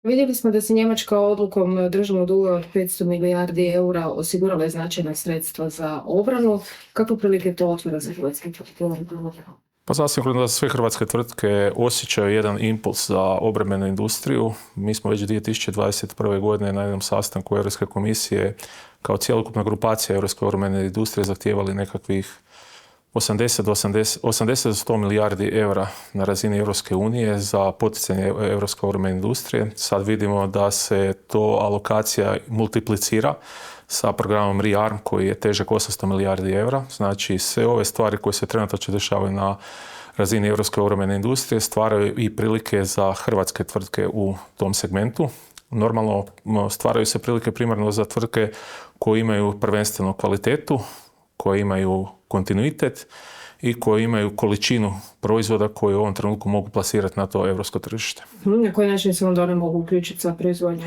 Vidjeli smo da se Njemačka odlukom državnog duga od 500 milijardi eura osigurala je značajna sredstva za obranu. Kakve prilike to otvara za hrvatske tvrtke? Pa zasigurno da sve hrvatske tvrtke osjećaju jedan impuls za obrambenu industriju. Mi smo već 2021. godine na jednom sastanku Europske komisije kao cjelokupna grupacija europske obrambene industrije zahtijevali nekakvih 80 do 100 milijardi eura na razini Europske unije za poticanje europske obrambene industrije. Sad vidimo da se to alokacija multiplicira sa programom REARM koji je težak 800 milijardi eura. Znači sve ove stvari koje se trenutno dešavaju na razini europske obrambene industrije stvaraju i prilike za hrvatske tvrtke u tom segmentu. Normalno stvaraju se prilike primarno za tvrtke koje imaju prvenstveno kvalitetu, koje imaju kontinuitet i koji imaju količinu proizvoda koje u ovom trenutku mogu plasirati na to europsko tržište. Na koji način se onda one mogu uključiti za proizvodnju?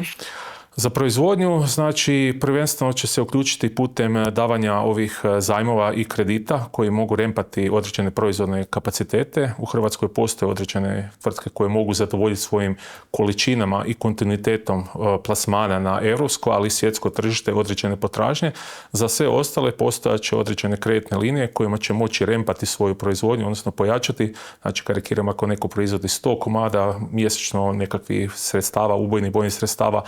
Za proizvodnju, znači, prvenstveno će se uključiti putem davanja ovih zajmova i kredita koji mogu rempati određene proizvodne kapacitete. U Hrvatskoj postoje određene tvrtke koje mogu zadovoljiti svojim količinama i kontinuitetom plasmana na europsko, ali i svjetsko tržište određene potražnje. Za sve ostale postojaće određene kreditne linije kojima će moći rempati svoju proizvodnju, odnosno pojačati. Znači, karikiram, ako neko proizvodi 100 komada mjesečno nekakvih sredstava, ubojnih bojnih sredstava,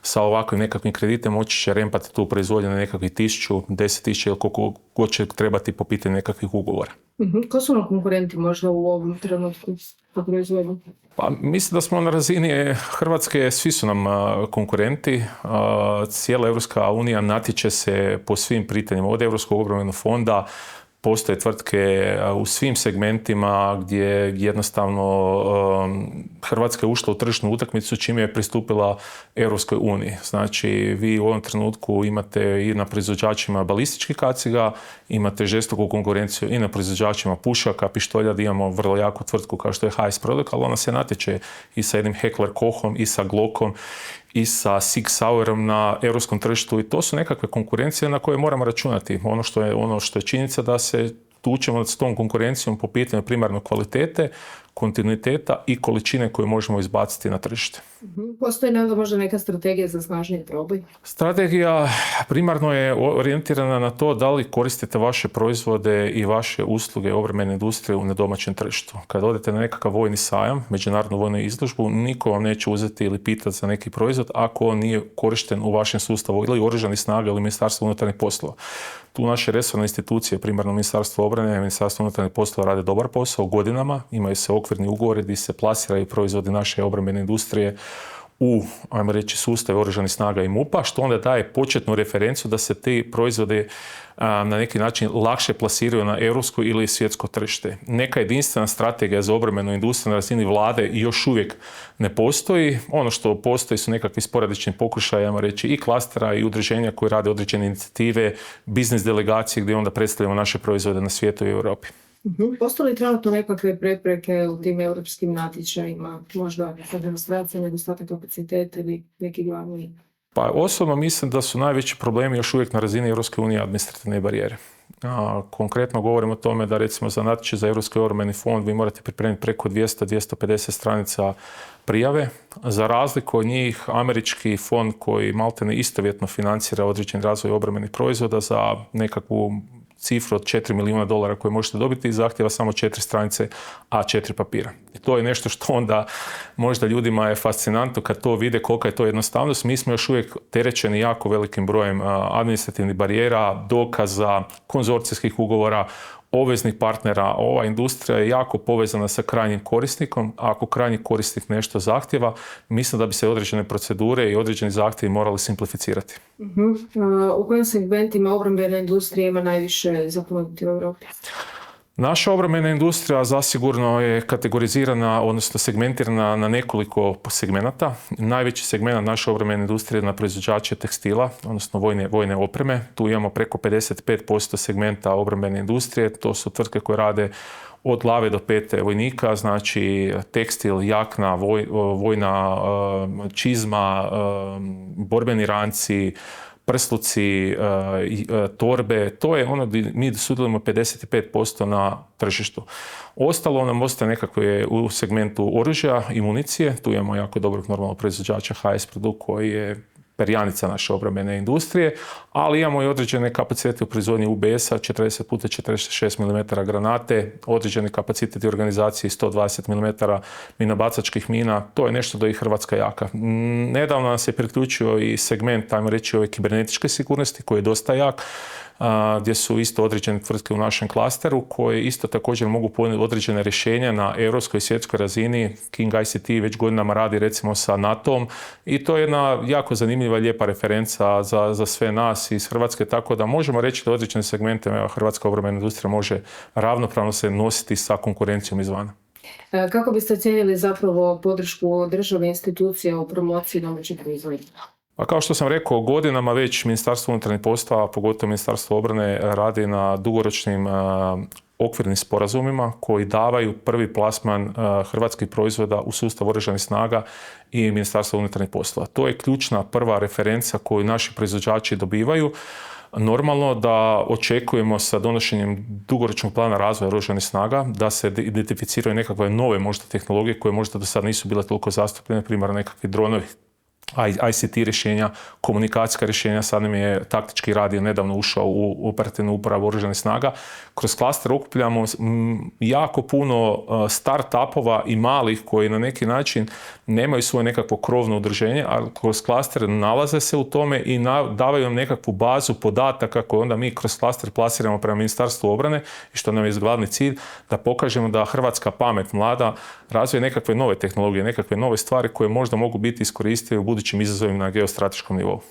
sa ovakvim nekakvim kreditima moći će rempati tu proizvodnju na nekakvih 1000, 10.000 ili koliko god će trebati po pitanju nekakvih ugovora. Ko su nam konkurenti možda u ovom trenutku po proizvodnju? Pa, mislim da smo na razini Hrvatske, svi su nam konkurenti. Cijela Europska unija natječe se po svim pitanjima od Europskog obrambenog fonda. Postoje tvrtke u svim segmentima gdje jednostavno Hrvatska je ušla u tržišnu utakmicu čime je pristupila Europskoj uniji. Znači, vi u ovom trenutku imate i na proizvođačima balističkih kaciga, imate žestoku konkurenciju i na proizvođačima pušaka, pištolja, da imamo vrlo jaku tvrtku kao što je HS Product, ali ona se natječe i sa jednim Heckler Kochom i sa Glockom i sa Sig Sauerom na europskom tržištu i to su nekakve konkurencije na koje moramo računati. Ono što je činjenica da se tučemo s tom konkurencijom po pitanju primarno kvalitete, kontinuiteta i količine koje možemo izbaciti na tržište. Postoji nam možda neka strategija za snažniji proboj? Strategija primarno je orijentirana na to da li koristite vaše proizvode i vaše usluge obrambene industrije u nedomaćem tržištu. Kad odete na nekakav vojni sajam, međunarodnu vojnu izložbu, niko vam neće uzeti ili pitati za neki proizvod ako on nije korišten u vašem sustavu ili Oružanih snaga ili Ministarstvo unutarnjih poslova. Tu naše resorne institucije, primarno Ministarstvo obrane i Ministarstvo unutarnjih poslova rade dobar posao godinama, imaju se okvirni ugovori gdje se plasiraju proizvodi naše obrambene industrije u, ajmo reći, sustav Oružanih snaga i MUP-a, što onda daje početnu referencu da se ti proizvode na neki način lakše plasiraju na europsko ili svjetsko tržište. Neka jedinstvena strategija za obrambenu industriju na razini vlade još uvijek ne postoji. Ono što postoji su nekakvi sporadični pokušaji, ajmo reći, i klastera i udruženja koji rade određene inicijative, biznis delegacije gdje onda predstavljamo naše proizvode na svijetu i Europi. Postoje li trenutno nekakve prepreke u tim europskim natječajima, možda administracija, nedostatak kapaciteta ili neki glavni? Pa osobno mislim da su najveći problemi još uvijek na razini Europske unije administrativne barijere. Konkretno govorimo o tome da recimo za natječaj za Europski obrambeni fond vi morate pripremiti preko 200-250 stranica prijave. Za razliku od njih, američki fond koji maltene istovjetno financira određeni razvoj obrambenih proizvoda za nekakvu cifru od $4 milijuna koje možete dobiti i zahtjeva samo 4 stranice A4 papira. I to je nešto što onda možda ljudima je fascinantno kad to vide kolika je to jednostavnost. Mi smo još uvijek terećeni jako velikim brojem administrativnih barijera, dokaza, konzorcijskih ugovora, obveznih partnera. Ova industrija je jako povezana sa krajnjim korisnikom. A ako krajnji korisnik nešto zahtjeva, mislim da bi se određene procedure i određeni zahtjevi morali simplificirati. U kojim segmentima obrambena industrija ima najviše za ponuditi u Europi? Naša obrambena industrija zasigurno je kategorizirana, odnosno segmentirana na nekoliko segmenata. Najveći segment naše obrambene industrije je na proizvođače tekstila, odnosno vojne opreme. Tu imamo preko 55% segmenta obrambene industrije. To su tvrtke koje rade od glave do pete vojnika, znači tekstil, jakna, vojna čizma, borbeni ranci, prsluci, torbe, to je ono gdje mi sudjelujemo 55% na tržištu. Ostalo nam ostaje nekakve u segmentu oružja i municije, tu imamo jako dobrog normalnog proizvođača HS Produkt koji je perjanica naše obrambene industrije, ali imamo i određene kapacitete u proizvodnji UBS-a, 40x46 mm granate, određeni kapaciteti organizacije 120 mm minobacačkih mina, to je nešto da je i Hrvatska jaka. Nedavno nam se priključio i segment, ajmo reći, ove kibernetičke sigurnosti koji je dosta jak, gdje su isto određene tvrtke u našem klasteru koje isto također mogu ponuditi određene rješenja na europskoj i svjetskoj razini. King ICT već godinama radi recimo sa NATO-om i to je jedna jako zanimljiva i lijepa referenca za sve nas iz Hrvatske, tako da možemo reći da određene segmente hrvatska obrambena industrija može ravnopravno se nositi sa konkurencijom izvana. Kako biste ocijenili zapravo podršku države institucija u promociji domaćih proizvoda? Pa kao što sam rekao, godinama već Ministarstvo unutarnjih poslova, pogotovo Ministarstvo obrane, radi na dugoročnim okvirnim sporazumima koji davaju prvi plasman hrvatskih proizvoda u sustav oružanih snaga i Ministarstvo unutarnjih poslova. To je ključna prva referenca koju naši proizvođači dobivaju. Normalno da očekujemo sa donošenjem dugoročnog plana razvoja oružanih snaga da se identificiraju nekakve nove možda tehnologije koje možda do sad nisu bile toliko zastupljene, primjer nekakvi dronovi, ICT rješenja, komunikacijska rješenja, sad nam je taktički radio nedavno ušao u operativnu uporabu oružanih snaga. Kroz klaster okupljamo jako puno start-upova i malih koji na neki način nemaju svoje nekakvo krovno udruženje, ali kroz klaster nalaze se u tome i davaju nam nekakvu bazu podataka koju onda mi kroz klaster plasiramo prema Ministarstvu obrane i što nam je glavni cilj da pokažemo da hrvatska pamet mlada razvije nekakve nove tehnologije, nekakve nove stvari koje možda mogu biti iskoristive u budućim izazovima na geostrateškom nivou.